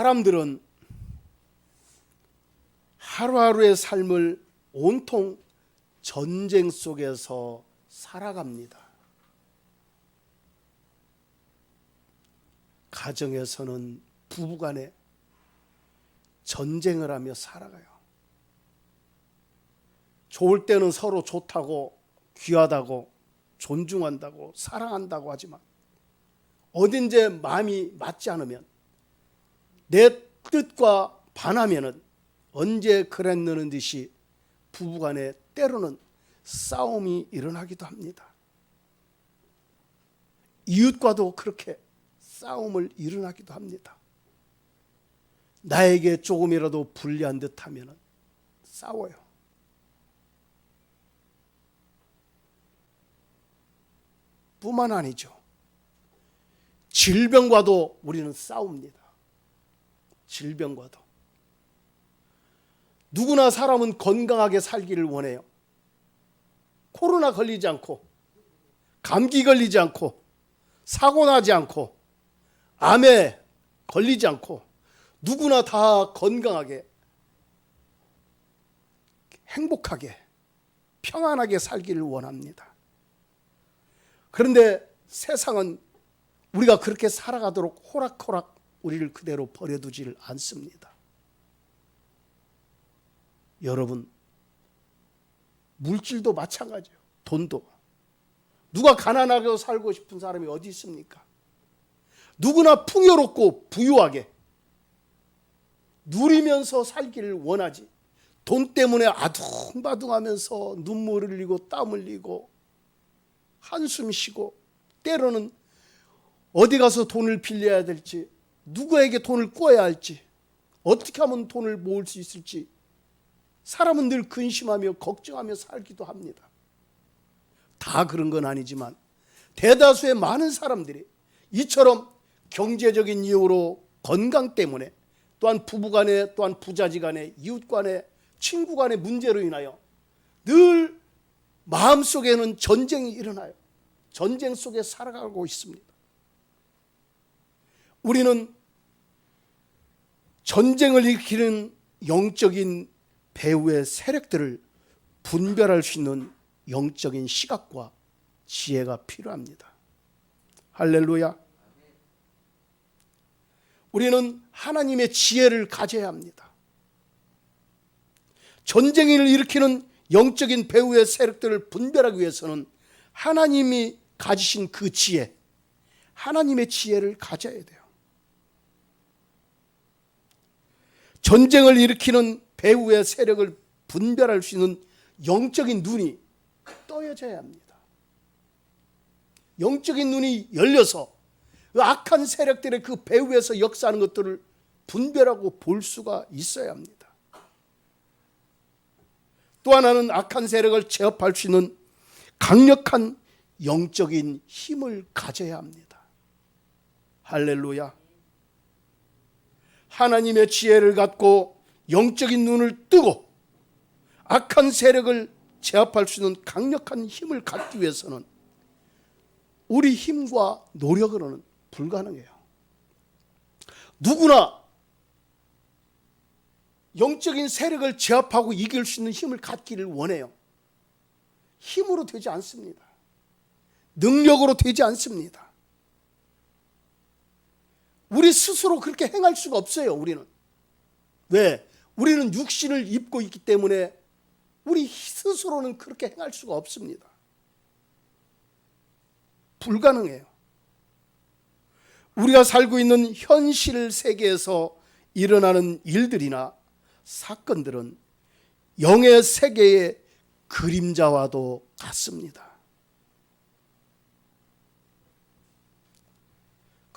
사람들은 하루하루의 삶을 온통 전쟁 속에서 살아갑니다. 가정에서는 부부간에 전쟁을 하며 살아가요. 좋을 때는 서로 좋다고, 귀하다고, 존중한다고, 사랑한다고 하지만 어딘지 마음이 맞지 않으면, 내 뜻과 반하면은 언제 그랬느는 듯이 부부간에 때로는 싸움이 일어나기도 합니다. 이웃과도 그렇게 싸움을 일어나기도 합니다. 나에게 조금이라도 불리한 듯 하면 싸워요. 뿐만 아니죠. 질병과도 우리는 싸웁니다. 질병과도. 누구나 사람은 건강하게 살기를 원해요. 코로나 걸리지 않고, 감기 걸리지 않고, 사고 나지 않고, 암에 걸리지 않고, 누구나 다 건강하게, 행복하게, 평안하게 살기를 원합니다. 그런데 세상은 우리가 그렇게 살아가도록 호락호락 우리를 그대로 버려두지를 않습니다. 여러분, 물질도 마찬가지예요. 돈도. 누가 가난하게 살고 싶은 사람이 어디 있습니까? 누구나 풍요롭고 부유하게 누리면서 살기를 원하지, 돈 때문에 아둥바둥하면서 눈물을 흘리고 땀 흘리고 한숨 쉬고, 때로는 어디 가서 돈을 빌려야 될지, 누구에게 돈을 꿔야 할지, 어떻게 하면 돈을 모을 수 있을지 사람은 늘 근심하며 걱정하며 살기도 합니다. 다 그런 건 아니지만 대다수의 많은 사람들이 이처럼 경제적인 이유로, 건강 때문에, 또한 부부간에, 또한 부자지간에, 이웃간에, 친구간의 문제로 인하여 늘 마음속에는 전쟁이 일어나요. 전쟁 속에 살아가고 있습니다. 우리는 전쟁을 일으키는 영적인 배후의 세력들을 분별할 수 있는 영적인 시각과 지혜가 필요합니다. 할렐루야. 우리는 하나님의 지혜를 가져야 합니다. 전쟁을 일으키는 영적인 배후의 세력들을 분별하기 위해서는 하나님이 가지신 그 지혜, 하나님의 지혜를 가져야 돼요. 전쟁을 일으키는 배후의 세력을 분별할 수 있는 영적인 눈이 떠여져야 합니다. 영적인 눈이 열려서 그 악한 세력들의 그 배후에서 역사하는 것들을 분별하고 볼 수가 있어야 합니다. 또 하나는 악한 세력을 제압할 수 있는 강력한 영적인 힘을 가져야 합니다. 할렐루야. 하나님의 지혜를 갖고 영적인 눈을 뜨고 악한 세력을 제압할 수 있는 강력한 힘을 갖기 위해서는 우리 힘과 노력으로는 불가능해요. 누구나 영적인 세력을 제압하고 이길 수 있는 힘을 갖기를 원해요. 힘으로 되지 않습니다. 능력으로 되지 않습니다. 우리 스스로 그렇게 행할 수가 없어요. 우리는. 왜? 우리는 육신을 입고 있기 때문에 우리 스스로는 그렇게 행할 수가 없습니다. 불가능해요. 우리가 살고 있는 현실 세계에서 일어나는 일들이나 사건들은 영의 세계의 그림자와도 같습니다.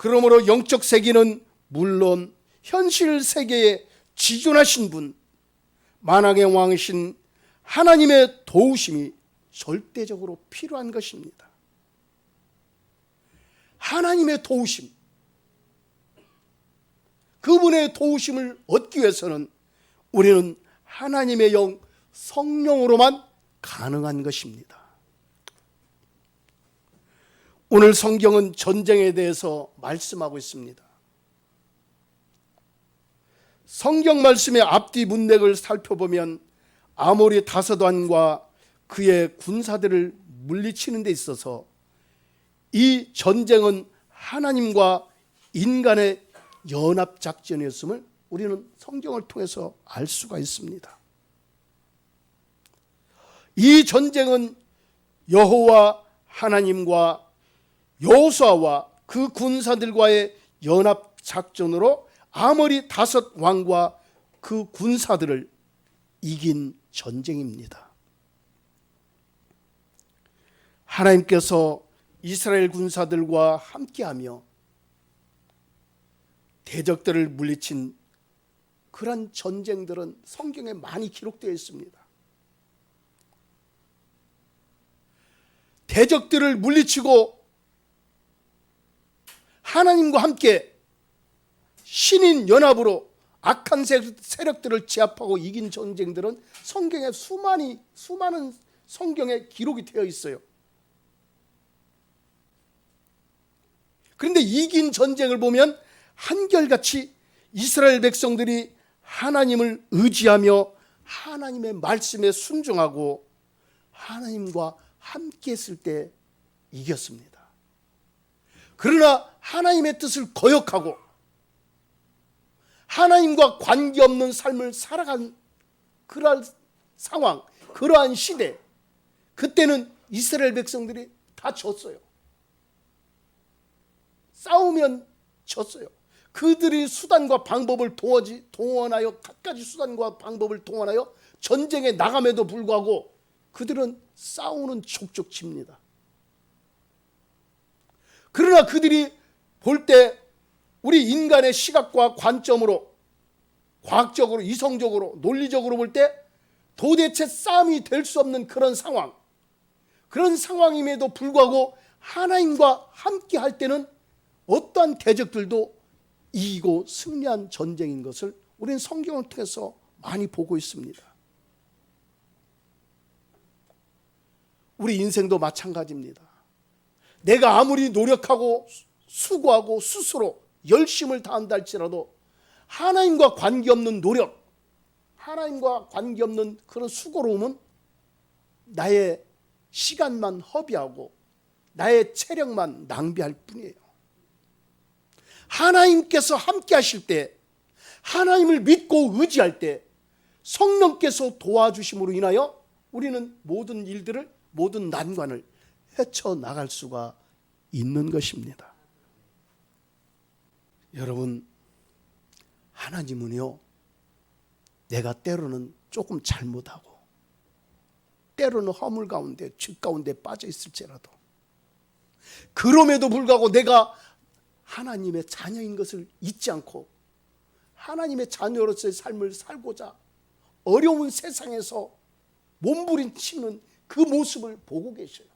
그러므로 영적 세계는 물론 현실 세계에 지존하신 분, 만왕의 왕이신 하나님의 도우심이 절대적으로 필요한 것입니다. 하나님의 도우심, 그분의 도우심을 얻기 위해서는 우리는 하나님의 영, 성령으로만 가능한 것입니다. 오늘 성경은 전쟁에 대해서 말씀하고 있습니다. 성경 말씀의 앞뒤 문맥을 살펴보면 아모리 다섯왕과 그의 군사들을 물리치는 데 있어서 이 전쟁은 하나님과 인간의 연합작전이었음을 우리는 성경을 통해서 알 수가 있습니다. 이 전쟁은 여호와 하나님과 여호수아와 그 군사들과의 연합작전으로 아모리 다섯 왕과 그 군사들을 이긴 전쟁입니다. 하나님께서 이스라엘 군사들과 함께하며 대적들을 물리친 그런 전쟁들은 성경에 많이 기록되어 있습니다. 대적들을 물리치고 하나님과 함께 신인 연합으로 악한 세력들을 제압하고 이긴 전쟁들은 성경에 수많은 성경에 기록이 되어 있어요. 그런데 이긴 전쟁을 보면 한결같이 이스라엘 백성들이 하나님을 의지하며 하나님의 말씀에 순종하고 하나님과 함께 했을 때 이겼습니다. 그러나 하나님의 뜻을 거역하고 하나님과 관계없는 삶을 살아간 그러한 상황, 그러한 시대, 그때는 이스라엘 백성들이 다 졌어요. 싸우면 졌어요. 그들이 수단과 방법을 동원하여 갖가지 수단과 방법을 동원하여 전쟁에 나감에도 불구하고 그들은 싸우는 족족 칩니다. 그러나 그들이 볼 때 우리 인간의 시각과 관점으로 과학적으로 이성적으로 논리적으로 볼 때 도대체 싸움이 될 수 없는 그런 상황, 그런 상황임에도 불구하고 하나님과 함께 할 때는 어떠한 대적들도 이기고 승리한 전쟁인 것을 우리는 성경을 통해서 많이 보고 있습니다. 우리 인생도 마찬가지입니다. 내가 아무리 노력하고 수고하고 스스로 열심을 다한다 할지라도 하나님과 관계없는 노력, 하나님과 관계없는 그런 수고로움은 나의 시간만 허비하고 나의 체력만 낭비할 뿐이에요. 하나님께서 함께 하실 때, 하나님을 믿고 의지할 때 성령께서 도와주심으로 인하여 우리는 모든 일들을, 모든 난관을 헤쳐나갈 수가 있는 것입니다. 여러분, 하나님은요, 내가 때로는 조금 잘못하고 때로는 허물 가운데, 죄 가운데 빠져 있을지라도 그럼에도 불구하고 내가 하나님의 자녀인 것을 잊지 않고 하나님의 자녀로서의 삶을 살고자 어려운 세상에서 몸부림치는 그 모습을 보고 계셔요.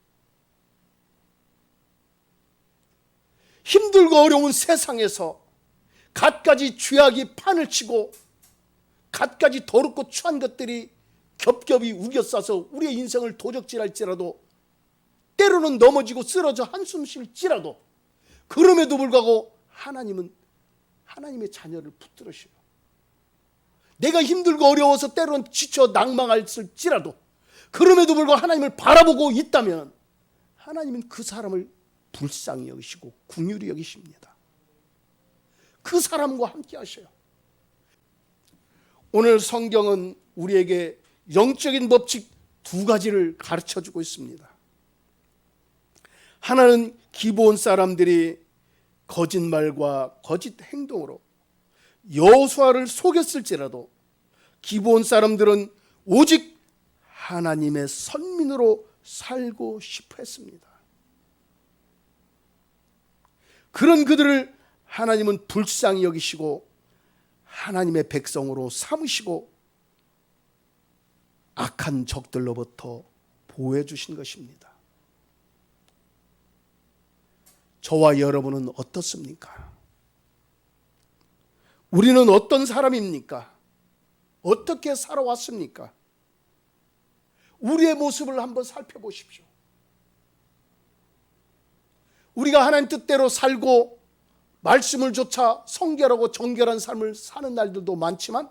힘들고 어려운 세상에서 갖가지 죄악이 판을 치고 갖가지 더럽고 추한 것들이 겹겹이 우겨싸서 우리의 인생을 도적질할지라도 때로는 넘어지고 쓰러져 한숨 쉴지라도 그럼에도 불구하고 하나님은 하나님의 자녀를 붙들으셔요. 내가 힘들고 어려워서 때로는 지쳐 낭망할지라도 그럼에도 불구하고 하나님을 바라보고 있다면 하나님은 그 사람을 불쌍히 여기시고 긍휼히 여기십니다. 그 사람과 함께 하셔요. 오늘 성경은 우리에게 영적인 법칙 두 가지를 가르쳐주고 있습니다. 하나는 기브온 사람들이 거짓말과 거짓 행동으로 여호수아를 속였을지라도 기브온 사람들은 오직 하나님의 선민으로 살고 싶어 했습니다. 그런 그들을 하나님은 불쌍히 여기시고 하나님의 백성으로 삼으시고 악한 적들로부터 보호해 주신 것입니다. 저와 여러분은 어떻습니까? 우리는 어떤 사람입니까? 어떻게 살아왔습니까? 우리의 모습을 한번 살펴보십시오. 우리가 하나님 뜻대로 살고 말씀을 조차 성결하고 정결한 삶을 사는 날들도 많지만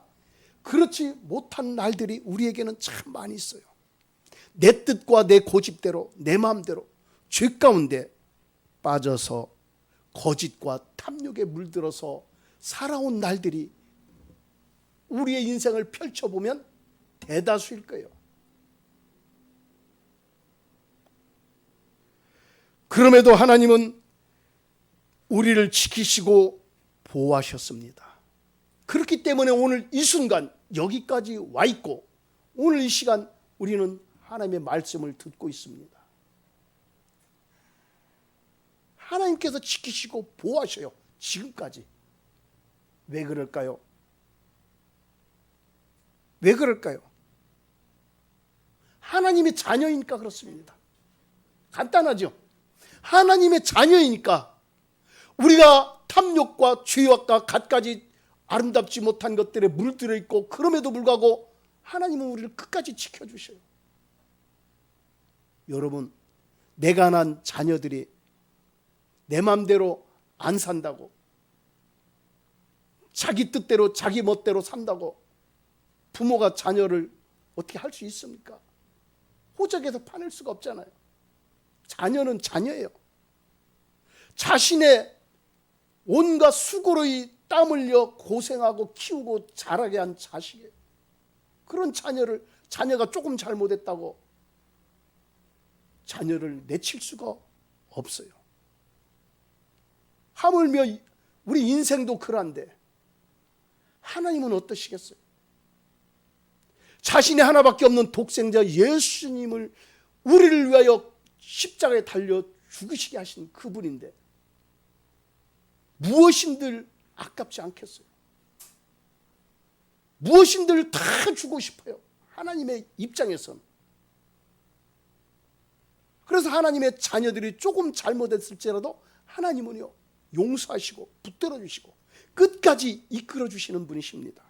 그렇지 못한 날들이 우리에게는 참 많이 있어요. 내 뜻과 내 고집대로 내 마음대로 죄 가운데 빠져서 거짓과 탐욕에 물들어서 살아온 날들이 우리의 인생을 펼쳐보면 대다수일 거예요. 그럼에도 하나님은 우리를 지키시고 보호하셨습니다. 그렇기 때문에 오늘 이 순간 여기까지 와 있고 오늘 이 시간 우리는 하나님의 말씀을 듣고 있습니다. 하나님께서 지키시고 보호하셔요. 지금까지. 왜 그럴까요? 왜 그럴까요? 하나님의 자녀이니까 그렇습니다. 간단하죠? 하나님의 자녀이니까 우리가 탐욕과 죄악과 갖가지 아름답지 못한 것들에 물들어 있고 그럼에도 불구하고 하나님은 우리를 끝까지 지켜주셔요. 여러분, 내가 난 자녀들이 내 마음대로 안 산다고, 자기 뜻대로 자기 멋대로 산다고 부모가 자녀를 어떻게 할 수 있습니까? 호적에서 파낼 수가 없잖아요. 자녀는 자녀예요. 자신의 온갖 수고로 땀 흘려 고생하고 키우고 자라게 한 자식이에요. 그런 자녀가 조금 잘못했다고 자녀를 내칠 수가 없어요. 하물며 우리 인생도 그런데 하나님은 어떠시겠어요? 자신의 하나밖에 없는 독생자 예수님을 우리를 위하여 십자가에 달려 죽으시게 하신 그분인데 무엇인들 아깝지 않겠어요? 무엇인들 다 주고 싶어요. 하나님의 입장에서는. 그래서 하나님의 자녀들이 조금 잘못했을지라도 하나님은요 용서하시고 붙들어 주시고 끝까지 이끌어 주시는 분이십니다.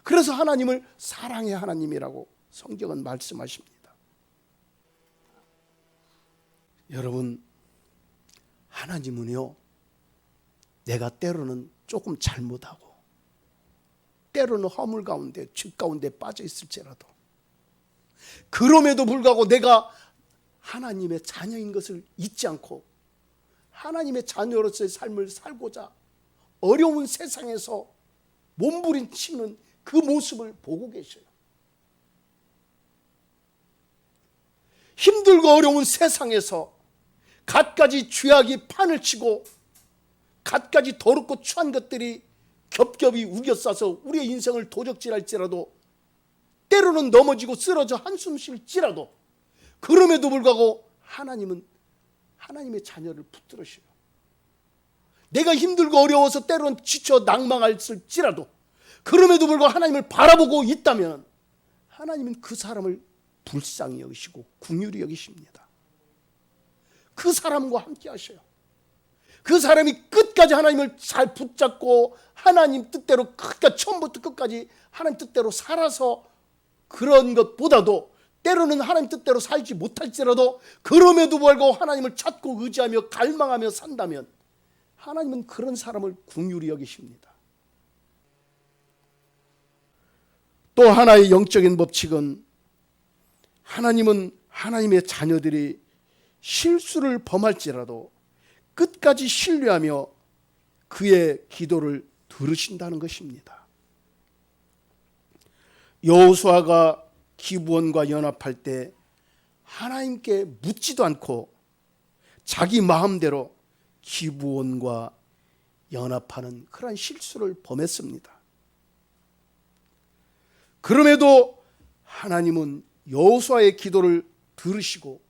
그래서 하나님을 사랑의 하나님이라고 성경은 말씀하십니다. 여러분, 하나님은요 내가 때로는 조금 잘못하고 때로는 허물 가운데 죄 가운데 빠져 있을지라도 그럼에도 불구하고 내가 하나님의 자녀인 것을 잊지 않고 하나님의 자녀로서의 삶을 살고자 어려운 세상에서 몸부림치는 그 모습을 보고 계셔요. 힘들고 어려운 세상에서 갖가지 죄악이 판을 치고 갖가지 더럽고 추한 것들이 겹겹이 우겨싸서 우리의 인생을 도적질할지라도 때로는 넘어지고 쓰러져 한숨 쉴지라도 그럼에도 불구하고 하나님은 하나님의 자녀를 붙들으셔요. 내가 힘들고 어려워서 때로는 지쳐 낭망할지라도 그럼에도 불구하고 하나님을 바라보고 있다면 하나님은 그 사람을 불쌍히 여기시고 긍휼히 여기십니다. 그 사람과 함께 하셔요. 그 사람이 끝까지 하나님을 잘 붙잡고 하나님 뜻대로 끝까지 처음부터 끝까지 하나님 뜻대로 살아서 그런 것보다도 때로는 하나님 뜻대로 살지 못할지라도 그럼에도 불구하고 하나님을 찾고 의지하며 갈망하며 산다면 하나님은 그런 사람을 긍휼히 여기십니다. 또 하나의 영적인 법칙은 하나님은 하나님의 자녀들이 실수를 범할지라도 끝까지 신뢰하며 그의 기도를 들으신다는 것입니다. 여호수아가 기브온과 연합할 때 하나님께 묻지도 않고 자기 마음대로 기브온과 연합하는 그러한 실수를 범했습니다. 그럼에도 하나님은 여호수아의 기도를 들으시고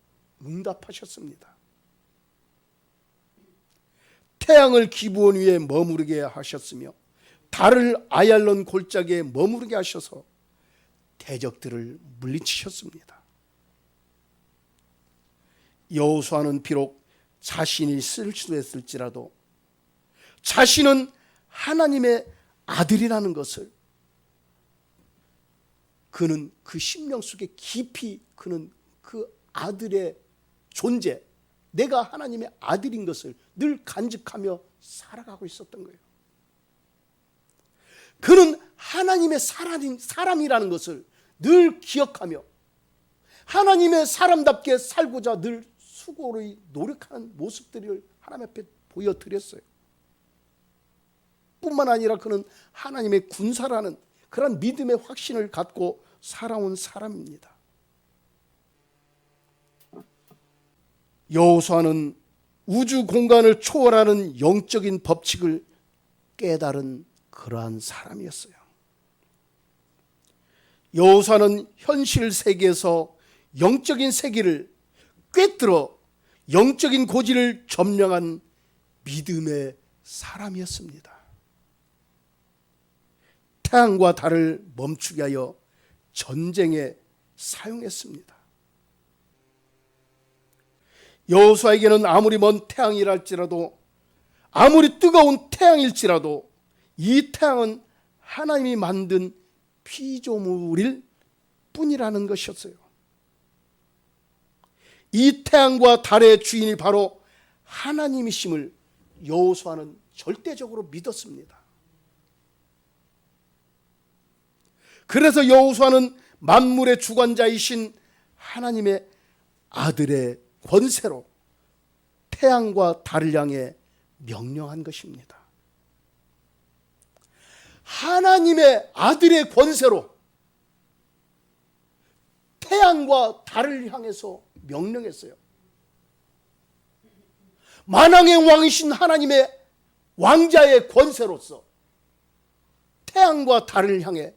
응답하셨습니다. 태양을 기브온 위에 머무르게 하셨으며 달을 아얄론 골짜기에 머무르게 하셔서 대적들을 물리치셨습니다. 여호수아는 비록 자신이 실수했을지라도 자신은 하나님의 아들이라는 것을 그는 그 심령 속에 깊이 그는 그 아들의 존재, 내가 하나님의 아들인 것을 늘 간직하며 살아가고 있었던 거예요. 그는 하나님의 사람이라는 것을 늘 기억하며 하나님의 사람답게 살고자 늘 수고로이 노력하는 모습들을 하나님 앞에 보여드렸어요. 뿐만 아니라 그는 하나님의 군사라는 그런 믿음의 확신을 갖고 살아온 사람입니다. 여호수아는 우주 공간을 초월하는 영적인 법칙을 깨달은 그러한 사람이었어요. 여호수아는 현실 세계에서 영적인 세계를 꿰뚫어 영적인 고지를 점령한 믿음의 사람이었습니다. 태양과 달을 멈추게 하여 전쟁에 사용했습니다. 여호수아에게는 아무리 먼 태양이랄지라도 아무리 뜨거운 태양일지라도 이 태양은 하나님이 만든 피조물일 뿐이라는 것이었어요. 이 태양과 달의 주인이 바로 하나님이심을 여호수아는 절대적으로 믿었습니다. 그래서 여호수아는 만물의 주관자이신 하나님의 아들의 권세로 태양과 달을 향해 명령한 것입니다. 하나님의 아들의 권세로 태양과 달을 향해서 명령했어요. 만왕의 왕이신 하나님의 왕자의 권세로서 태양과 달을 향해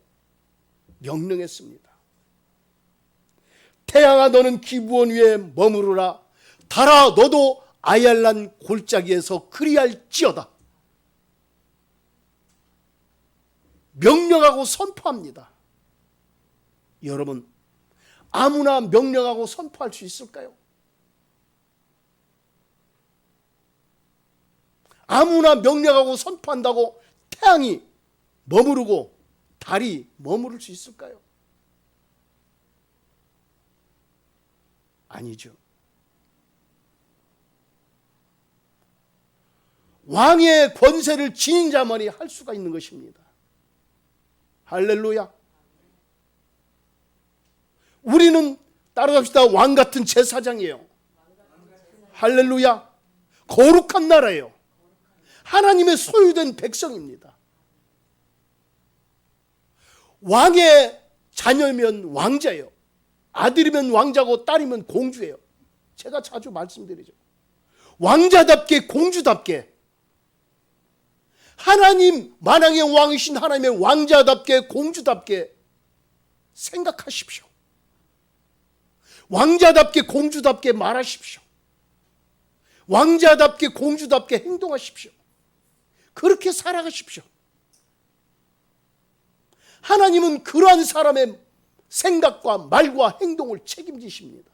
명령했습니다. 태양아 너는 기브온 위에 머무르라. 달아 너도 아얄란 골짜기에서 그리할지어다. 명령하고 선포합니다. 여러분, 아무나 명령하고 선포할 수 있을까요? 아무나 명령하고 선포한다고 태양이 머무르고 달이 머무를 수 있을까요? 아니죠. 왕의 권세를 지닌 자만이 할 수가 있는 것입니다. 할렐루야. 우리는 따라갑시다. 왕 같은 제사장이에요. 할렐루야. 거룩한 나라예요. 하나님의 소유된 백성입니다. 왕의 자녀면 왕자예요. 아들이면 왕자고 딸이면 공주예요. 제가 자주 말씀드리죠. 왕자답게 공주답게 하나님 만왕의 왕이신 하나님의 왕자답게 공주답게 생각하십시오. 왕자답게 공주답게 말하십시오. 왕자답게 공주답게 행동하십시오. 그렇게 살아가십시오. 하나님은 그러한 사람의 생각과 말과 행동을 책임지십니다.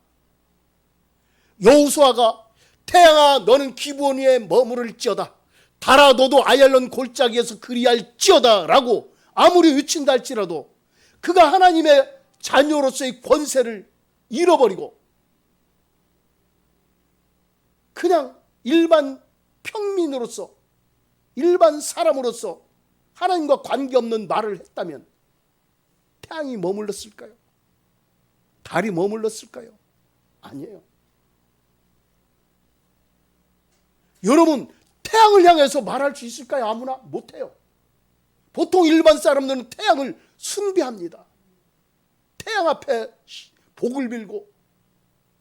여호수아가 태양아 너는 기브온 위에 머무를지어다. 달아 너도 아얄론 골짜기에서 그리할지어다 라고 아무리 외친다 할지라도 그가 하나님의 자녀로서의 권세를 잃어버리고 그냥 일반 평민으로서 일반 사람으로서 하나님과 관계없는 말을 했다면 태양이 머물렀을까요? 달이 머물렀을까요? 아니에요. 여러분, 태양을 향해서 말할 수 있을까요? 아무나 못해요. 보통 일반 사람들은 태양을 숭배합니다. 태양 앞에 복을 빌고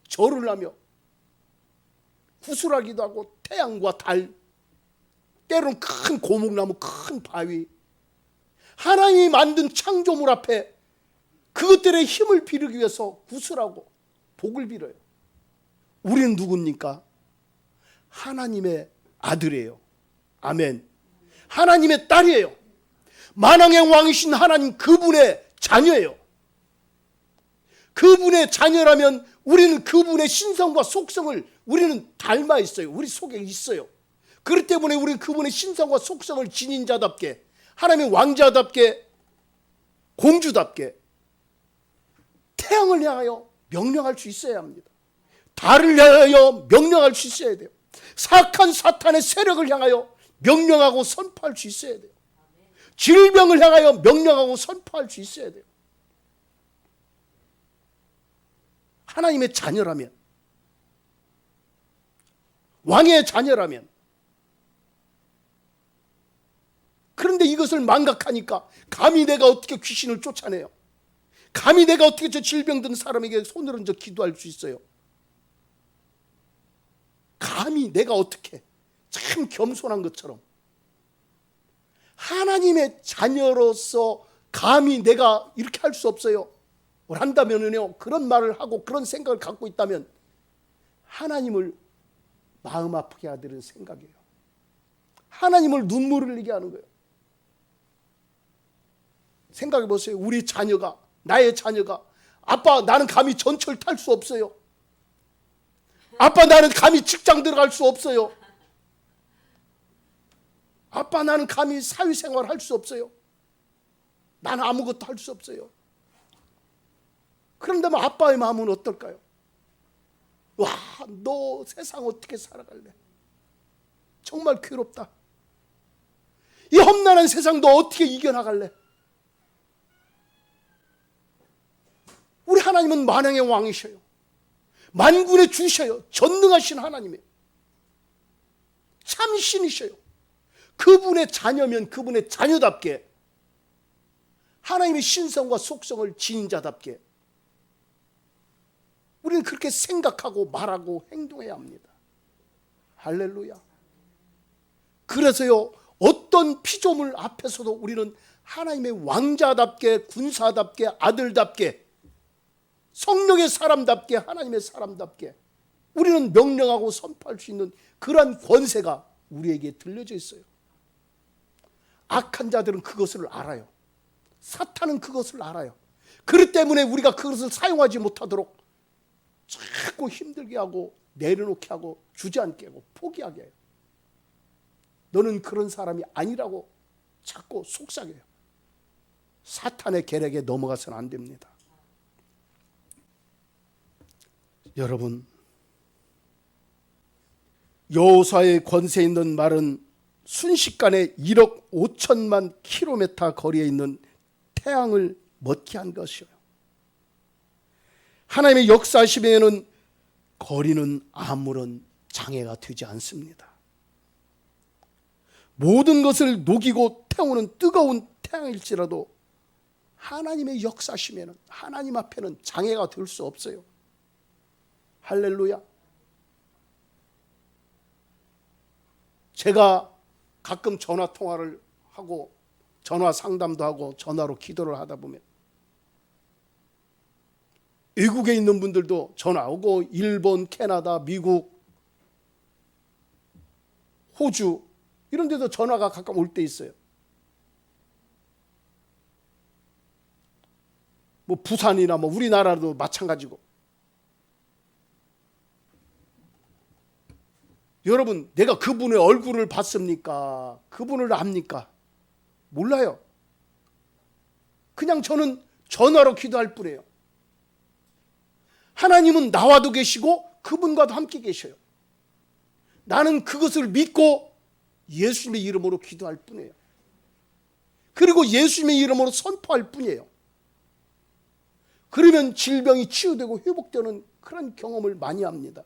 절을 하며 구슬하기도 하고 태양과 달, 때로는 큰 고목나무, 큰 바위, 하나님이 만든 창조물 앞에 그것들의 힘을 빌기 위해서 구슬하고 복을 빌어요. 우리는 누굽니까? 하나님의 아들이에요. 아멘. 하나님의 딸이에요. 만왕의 왕이신 하나님 그분의 자녀예요. 그분의 자녀라면 우리는 그분의 신성과 속성을 우리는 닮아 있어요. 우리 속에 있어요. 그렇기 때문에 우리는 그분의 신성과 속성을 지닌 자답게 하나님의 왕자답게 공주답게 태양을 향하여 명령할 수 있어야 합니다. 달을 향하여 명령할 수 있어야 돼요. 사악한 사탄의 세력을 향하여 명령하고 선포할 수 있어야 돼요. 질병을 향하여 명령하고 선포할 수 있어야 돼요. 하나님의 자녀라면, 왕의 자녀라면. 그런데 이것을 망각하니까 감히 내가 어떻게 귀신을 쫓아내요? 감히 내가 어떻게 저 질병 든 사람에게 손을 얹어 기도할 수 있어요? 감히 내가 어떻게, 참 겸손한 것처럼. 하나님의 자녀로서 감히 내가 이렇게 할 수 없어요. 뭘 한다면요, 그런 말을 하고 그런 생각을 갖고 있다면 하나님을 마음 아프게 하는 생각이에요. 하나님을 눈물을 흘리게 하는 거예요. 생각해 보세요. 우리 자녀가, 나의 자녀가, 아빠 나는 감히 전철 탈 수 없어요. 아빠 나는 감히 직장 들어갈 수 없어요. 아빠 나는 감히 사회생활 할 수 없어요. 나는 아무것도 할 수 없어요. 그런다면 아빠의 마음은 어떨까요? 와, 너 세상 어떻게 살아갈래? 정말 괴롭다. 이 험난한 세상 너 어떻게 이겨나갈래? 우리 하나님은 만왕의 왕이셔요. 만군의 주셔요. 전능하신 하나님이에요. 참 신이셔요. 그분의 자녀면 그분의 자녀답게, 하나님의 신성과 속성을 지닌 자답게 우리는 그렇게 생각하고 말하고 행동해야 합니다. 할렐루야. 그래서요, 어떤 피조물 앞에서도 우리는 하나님의 왕자답게, 군사답게, 아들답게, 성령의 사람답게, 하나님의 사람답게 우리는 명령하고 선포할 수 있는 그러한 권세가 우리에게 들려져 있어요. 악한 자들은 그것을 알아요. 사탄은 그것을 알아요. 그렇기 때문에 우리가 그것을 사용하지 못하도록 자꾸 힘들게 하고 내려놓게 하고 주저앉게 하고 포기하게 해요. 너는 그런 사람이 아니라고 자꾸 속삭여요. 사탄의 계략에 넘어가서는 안 됩니다. 여러분, 여호수아의 권세 있는 말은 순식간에 1억 5천만 킬로미터 거리에 있는 태양을 먹게 한 것이에요. 하나님의 역사하심에는 거리는 아무런 장애가 되지 않습니다. 모든 것을 녹이고 태우는 뜨거운 태양일지라도 하나님의 역사하심에는, 하나님 앞에는 장애가 될 수 없어요. 할렐루야. 제가 가끔 전화 통화를 하고 전화 상담도 하고 전화로 기도를 하다 보면 외국에 있는 분들도 전화 오고, 일본, 캐나다, 미국, 호주 이런 데도 전화가 가끔 올 때 있어요. 뭐 부산이나 뭐 우리나라도 마찬가지고. 여러분, 내가 그분의 얼굴을 봤습니까? 그분을 압니까? 몰라요. 그냥 저는 전화로 기도할 뿐이에요. 하나님은 나와도 계시고 그분과도 함께 계셔요. 나는 그것을 믿고 예수님의 이름으로 기도할 뿐이에요. 그리고 예수님의 이름으로 선포할 뿐이에요. 그러면 질병이 치유되고 회복되는 그런 경험을 많이 합니다.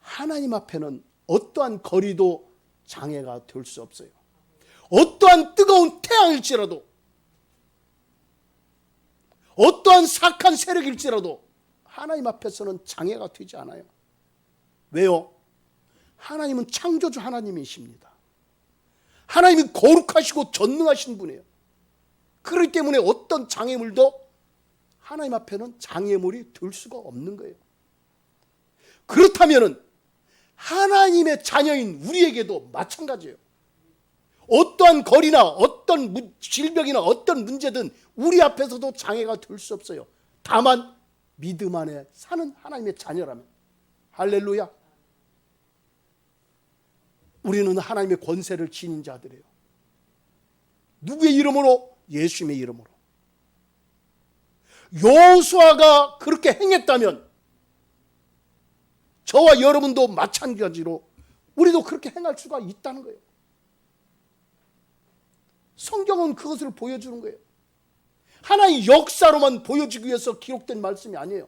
하나님 앞에는 어떠한 거리도 장애가 될 수 없어요. 어떠한 뜨거운 태양일지라도, 어떠한 사악한 세력일지라도 하나님 앞에서는 장애가 되지 않아요. 왜요? 하나님은 창조주 하나님이십니다. 하나님이 거룩하시고 전능하신 분이에요. 그렇기 때문에 어떤 장애물도 하나님 앞에는 장애물이 될 수가 없는 거예요. 그렇다면 하나님의 자녀인 우리에게도 마찬가지예요. 어떠한 거리나 어떤 질병이나 어떤 문제든 우리 앞에서도 장애가 될 수 없어요. 다만 믿음 안에 사는 하나님의 자녀라면. 할렐루야. 우리는 하나님의 권세를 지닌 자들이에요. 누구의 이름으로? 예수님의 이름으로. 여호수아가 그렇게 행했다면 저와 여러분도 마찬가지로 우리도 그렇게 행할 수가 있다는 거예요. 성경은 그것을 보여주는 거예요. 하나의 역사로만 보여주기 위해서 기록된 말씀이 아니에요.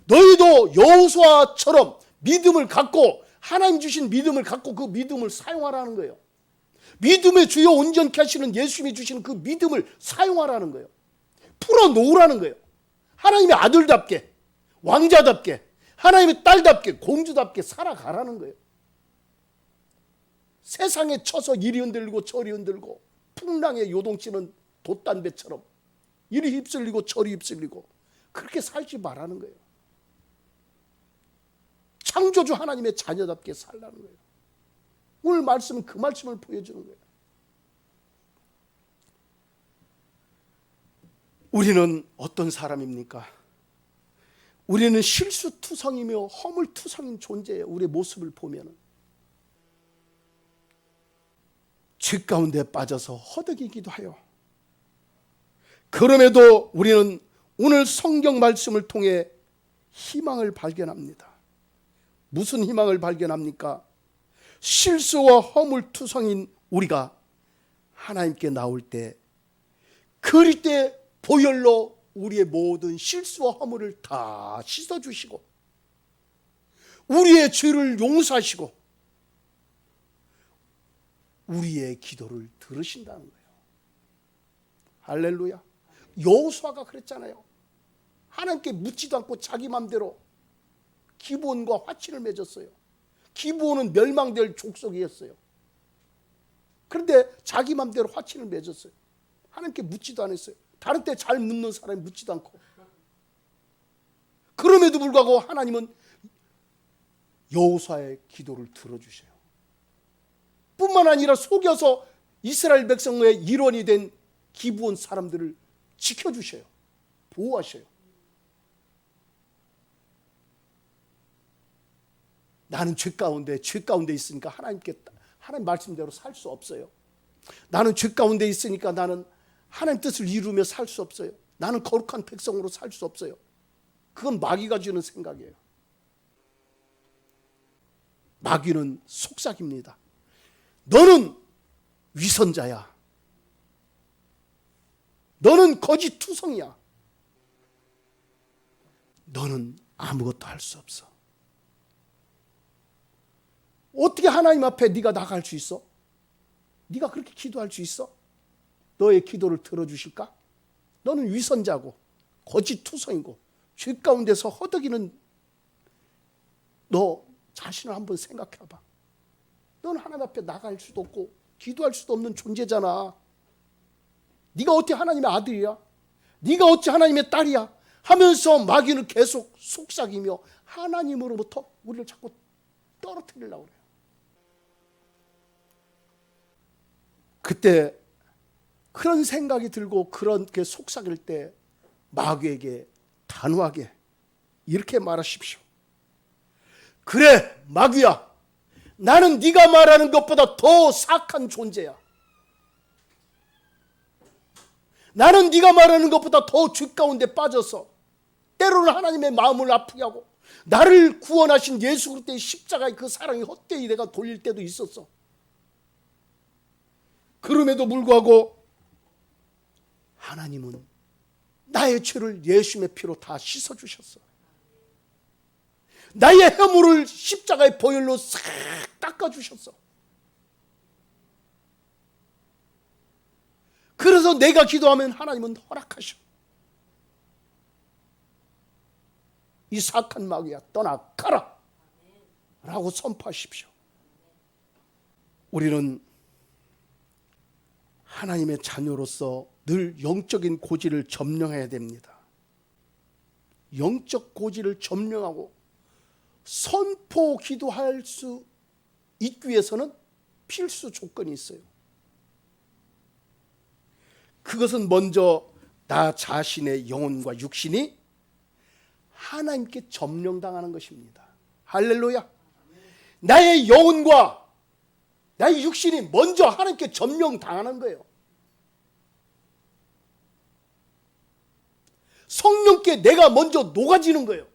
너희도 여호수아처럼 믿음을 갖고, 하나님 주신 믿음을 갖고 그 믿음을 사용하라는 거예요. 믿음의 주요 온전케 하시는 예수님이 주시는 그 믿음을 사용하라는 거예요. 풀어놓으라는 거예요. 하나님의 아들답게, 왕자답게, 하나님의 딸답게, 공주답게 살아가라는 거예요. 세상에 쳐서 이리 흔들리고 저리 흔들고, 풍랑에 요동치는 돛단배처럼 이리 휩쓸리고 저리 휩쓸리고, 그렇게 살지 말라는 거예요. 창조주 하나님의 자녀답게 살라는 거예요. 오늘 말씀은 그 말씀을 보여주는 거예요. 우리는 어떤 사람입니까? 우리는 실수투성이며 허물투성인 존재예요. 우리의 모습을 보면 죄 가운데 빠져서 허덕이기도 해요. 그럼에도 우리는 오늘 성경 말씀을 통해 희망을 발견합니다. 무슨 희망을 발견합니까? 실수와 허물투성인 우리가 하나님께 나올 때, 그리 때 보혈로 우리의 모든 실수와 허물을 다 씻어주시고 우리의 죄를 용서하시고 우리의 기도를 들으신다는 거예요. 할렐루야. 여호수아가 그랬잖아요. 하나님께 묻지도 않고 자기 맘대로 기브온과 화친을 맺었어요. 기브온은 멸망될 족속이었어요. 그런데 자기 맘대로 화친을 맺었어요. 하나님께 묻지도 않았어요. 다른 때 잘 묻는 사람이 묻지도 않고. 그럼에도 불구하고 하나님은 여호수아의 기도를 들어주셔요. 뿐만 아니라 속여서 이스라엘 백성의 일원이 된 기브온 사람들을 지켜주셔요. 보호하셔요. 나는 죄 가운데 있으니까 하나님 말씀대로 살 수 없어요. 나는 죄 가운데 있으니까 나는 하나님 뜻을 이루며 살 수 없어요. 나는 거룩한 백성으로 살 수 없어요. 그건 마귀가 주는 생각이에요. 마귀는 속삭입니다. 너는 위선자야. 너는 거짓 투성이야. 너는 아무것도 할 수 없어. 어떻게 하나님 앞에 네가 나갈 수 있어? 네가 그렇게 기도할 수 있어? 너의 기도를 들어주실까? 너는 위선자고 거짓 투성이고 죄 가운데서 허덕이는 너 자신을 한번 생각해봐. 너는 하나님 앞에 나갈 수도 없고 기도할 수도 없는 존재잖아. 네가 어떻게 하나님의 아들이야? 네가 어찌 하나님의 딸이야? 하면서 마귀는 계속 속삭이며 하나님으로부터 우리를 자꾸 떨어뜨리려고 그래요. 그때 그런 생각이 들고 그렇게 속삭일 때 마귀에게 단호하게 이렇게 말하십시오. 그래, 마귀야. 나는 네가 말하는 것보다 더 사악한 존재야. 나는 네가 말하는 것보다 더 죄 가운데 빠져서 때로는 하나님의 마음을 아프게 하고 나를 구원하신 예수 그리스도의 십자가의 그 사랑이 헛되이 내가 돌릴 때도 있었어. 그럼에도 불구하고 하나님은 나의 죄를 예수님의 피로 다 씻어주셨어. 나의 허물을 십자가의 보혈로 싹 닦아주셨어. 그래서 내가 기도하면 하나님은 허락하셔. 이 사악한 마귀야, 떠나가라 라고 선포하십시오. 우리는 하나님의 자녀로서 늘 영적인 고지를 점령해야 됩니다. 영적 고지를 점령하고 선포 기도할 수 있기 위해서는 필수 조건이 있어요. 그것은 먼저 나 자신의 영혼과 육신이 하나님께 점령당하는 것입니다. 할렐루야. 나의 영혼과 나의 육신이 먼저 하나님께 점령당하는 거예요. 성령께 내가 먼저 녹아지는 거예요.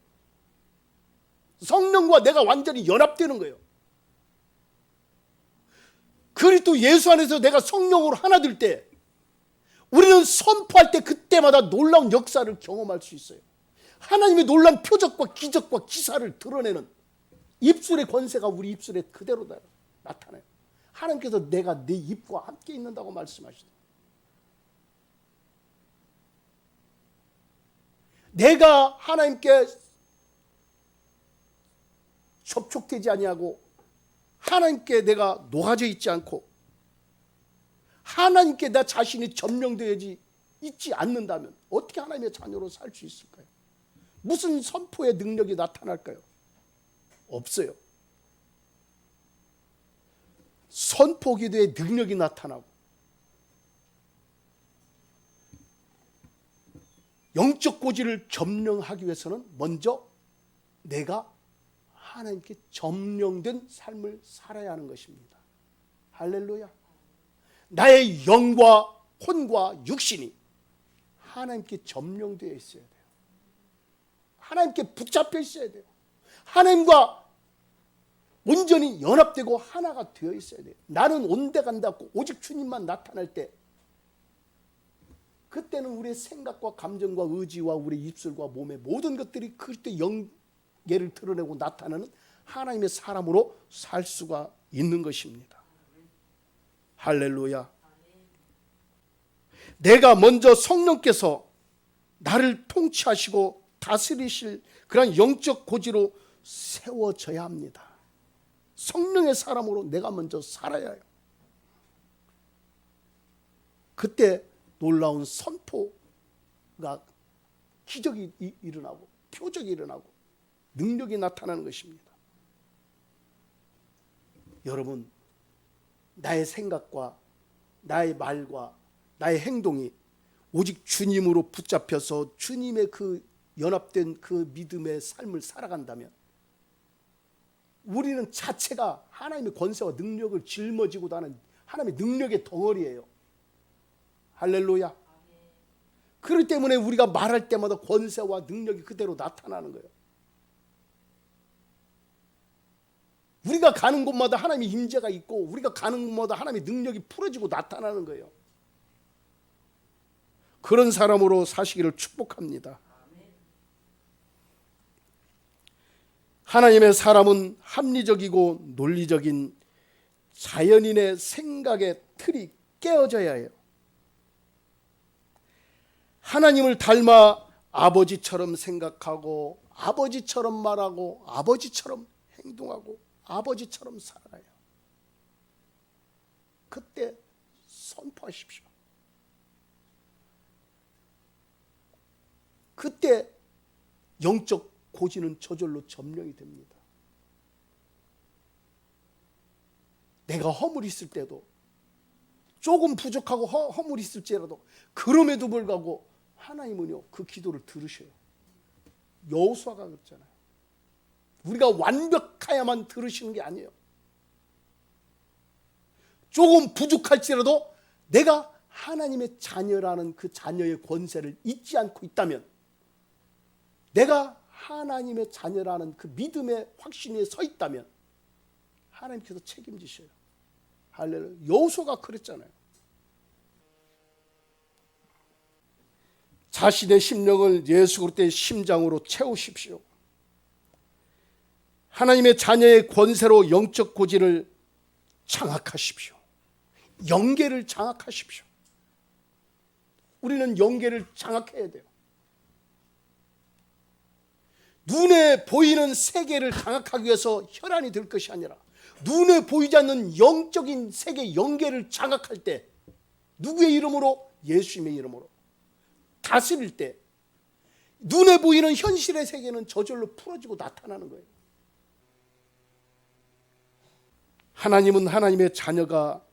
성령과 내가 완전히 연합되는 거예요. 그리스도 예수 안에서 내가 성령으로 하나 될 때 우리는 선포할 때 그때마다 놀라운 역사를 경험할 수 있어요. 하나님의 놀라운 표적과 기적과 기사를 드러내는 입술의 권세가 우리 입술에 그대로 나타나요. 하나님께서 내가 네 입과 함께 있는다고 말씀하시다. 내가 하나님께 접촉되지 아니하고 하나님께 내가 녹아져 있지 않고 하나님께 나 자신이 점령되지 있지 않는다면 어떻게 하나님의 자녀로 살 수 있을까요? 무슨 선포의 능력이 나타날까요? 없어요. 선포 기도의 능력이 나타나고 영적 고지를 점령하기 위해서는 먼저 내가 하나님께 점령된 삶을 살아야 하는 것입니다. 할렐루야. 나의 영과 혼과 육신이 하나님께 점령되어 있어야 돼요. 하나님께 붙잡혀 있어야 돼요. 하나님과 온전히 연합되고 하나가 되어 있어야 돼요. 나는 온데간데 오직 주님만 나타날 때 그때는 우리의 생각과 감정과 의지와 우리의 입술과 몸의 모든 것들이 그때 영계를 드러내고 나타나는 하나님의 사람으로 살 수가 있는 것입니다. 할렐루야. 내가 먼저 성령께서 나를 통치하시고 다스리실 그런 영적 고지로 세워져야 합니다. 성령의 사람으로 내가 먼저 살아야 해요. 그때 놀라운 선포가 기적이 일어나고 표적이 일어나고 능력이 나타나는 것입니다. 여러분, 나의 생각과 나의 말과 나의 행동이 오직 주님으로 붙잡혀서 주님의 그 연합된 그 믿음의 삶을 살아간다면 우리는 자체가 하나님의 권세와 능력을 짊어지고 나는 하나님의 능력의 덩어리예요. 할렐루야. 그렇기 때문에 우리가 말할 때마다 권세와 능력이 그대로 나타나는 거예요. 우리가 가는 곳마다 하나님의 임재가 있고 우리가 가는 곳마다 하나님의 능력이 풀어지고 나타나는 거예요. 그런 사람으로 사시기를 축복합니다. 하나님의 사람은 합리적이고 논리적인 자연인의 생각의 틀이 깨어져야 해요. 하나님을 닮아 아버지처럼 생각하고 아버지처럼 말하고 아버지처럼 행동하고 아버지처럼 살아요. 그때 선포하십시오. 그때 영적 고지는 저절로 점령이 됩니다. 내가 허물이 있을 때도 조금 부족하고 허물이 있을지라도 그럼에도 불구하고 하나님은요 그 기도를 들으셔요. 여호수아가 그랬잖아요. 우리가 완벽해야만 들으시는 게 아니에요. 조금 부족할지라도 내가 하나님의 자녀라는 그 자녀의 권세를 잊지 않고 있다면 내가 하나님의 자녀라는 그 믿음의 확신에 서 있다면 하나님께서 책임지셔요. 할렐루야. 여호수아가 그랬잖아요. 자신의 심령을 예수 그리스도의 심장으로 채우십시오. 하나님의 자녀의 권세로 영적 고지를 장악하십시오. 영계를 장악하십시오. 우리는 영계를 장악해야 돼요. 눈에 보이는 세계를 장악하기 위해서 혈안이 될 것이 아니라 눈에 보이지 않는 영적인 세계 영계를 장악할 때 누구의 이름으로? 예수님의 이름으로 다스릴 때 눈에 보이는 현실의 세계는 저절로 풀어지고 나타나는 거예요. 하나님은 하나님의 자녀가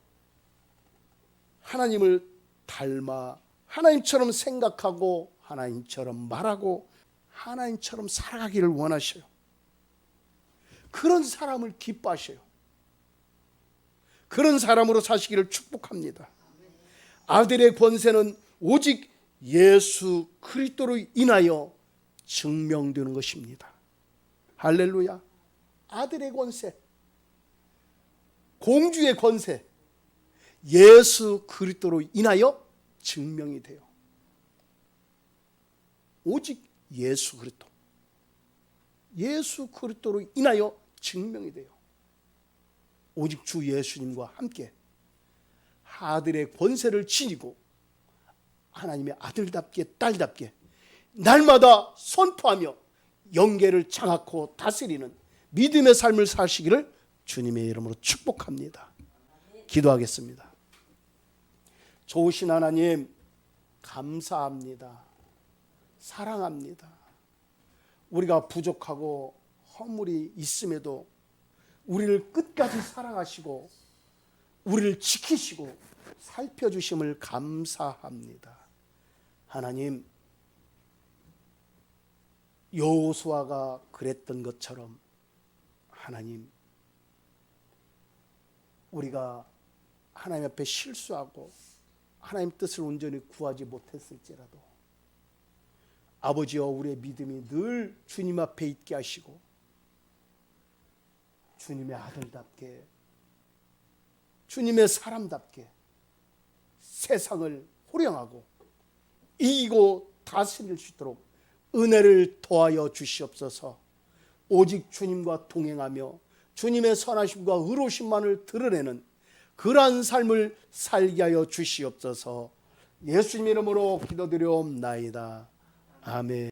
하나님을 닮아 하나님처럼 생각하고 하나님처럼 말하고 하나님처럼 살아가기를 원하셔요. 그런 사람을 기뻐하셔요. 그런 사람으로 사시기를 축복합니다. 아들의 권세는 오직 예수 그리스도로 인하여 증명되는 것입니다. 할렐루야. 아들의 권세, 공주의 권세, 예수 그리스도로 인하여 증명이 돼요. 오직 예수 그리스도, 예수 그리스도로 인하여 증명이 돼요. 오직 주 예수님과 함께 아들의 권세를 지니고 하나님의 아들답게 딸답게 날마다 선포하며 영계를 장악하고 다스리는 믿음의 삶을 사시기를 주님의 이름으로 축복합니다. 기도하겠습니다. 좋으신 하나님 감사합니다. 사랑합니다. 우리가 부족하고 허물이 있음에도 우리를 끝까지 사랑하시고 우리를 지키시고 살펴주심을 감사합니다. 하나님, 여호수아가 그랬던 것처럼 하나님, 우리가 하나님 앞에 실수하고 하나님 뜻을 온전히 구하지 못했을지라도 아버지여, 우리의 믿음이 늘 주님 앞에 있게 하시고 주님의 아들답게 주님의 사람답게 세상을 호령하고 이기고 다스릴 수 있도록 은혜를 더하여 주시옵소서. 오직 주님과 동행하며 주님의 선하심과 의로우심만을 드러내는 그러한 삶을 살게 하여 주시옵소서. 예수님 이름으로 기도드려옵나이다. 아멘.